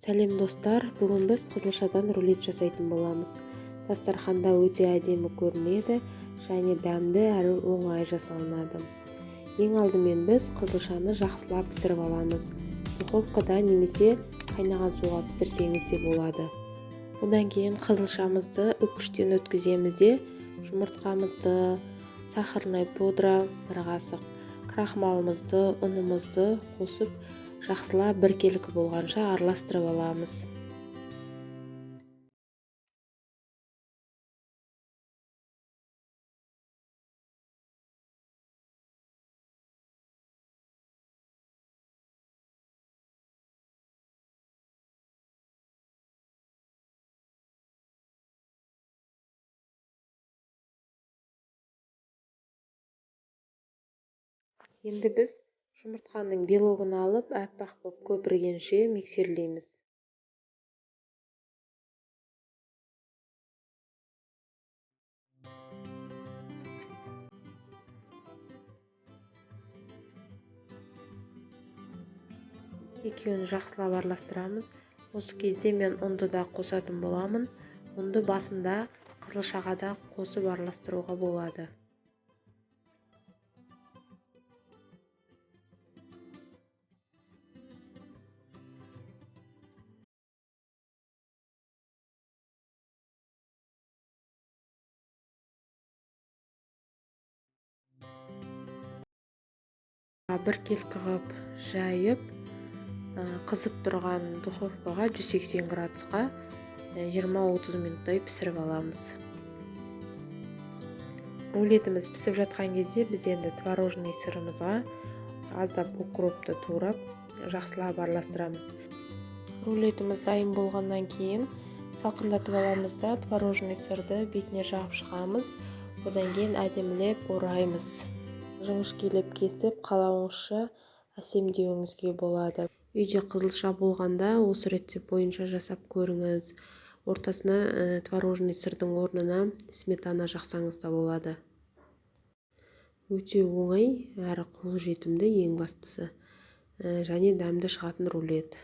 Сәлем достар, бүгін біз қызылшадан рулет жасайтын боламыз. Дастарханда өте әдемі көрінеді және дәмді әрі оңай жасалынады. Ең алдымен біз қызылшаны жақсылап пісіріп аламыз. Духовкада немесе қайнаған суға пісірсеңіз де болады. Одан кейін қызылшамызды үккіштен өткіземіз де жұмыртқамызды, сахарный пудра, бір қасық крахмалымызды, ұнымызды қосып жақсылап біркелкі болғанша араластырып аламыз. Енді біз жұмыртқаның белогын алып, аппақ боп көпіргенше миксерлейміз. Екеуін жақсылап араластырамыз. Осы кезде мен ұнды да қосатын боламын. Ұнды басында қызылшаға да қосып араластыруға болады. Біркелкі қылып жайып, қызып тұрған духовкаға 180 градусқа 20-30 минуттай пісіріп аламыз. Рулетіміз пісіп жатқан кезде біз енді творожный сырымызға аздап укропты турап жақсылап араластырамыз. Рулетіміз дайын болғаннан кейін салқындатып аламыз да творожный сырды бетіне жағып шығамыз. Одан кейін әдемілеп ораймыз. Жіңішкелеп кесіп қалауыңызша әсемдеуіңізге болады. Үйде қызылша болғанда осы рецепт бойынша жасап көріңіз. Ортасына творожный сырдың орнына сметана жақсаңыз да болады. Өте оңай әрі қолжетімді, ең бастысы және дәмді шығатын рулет.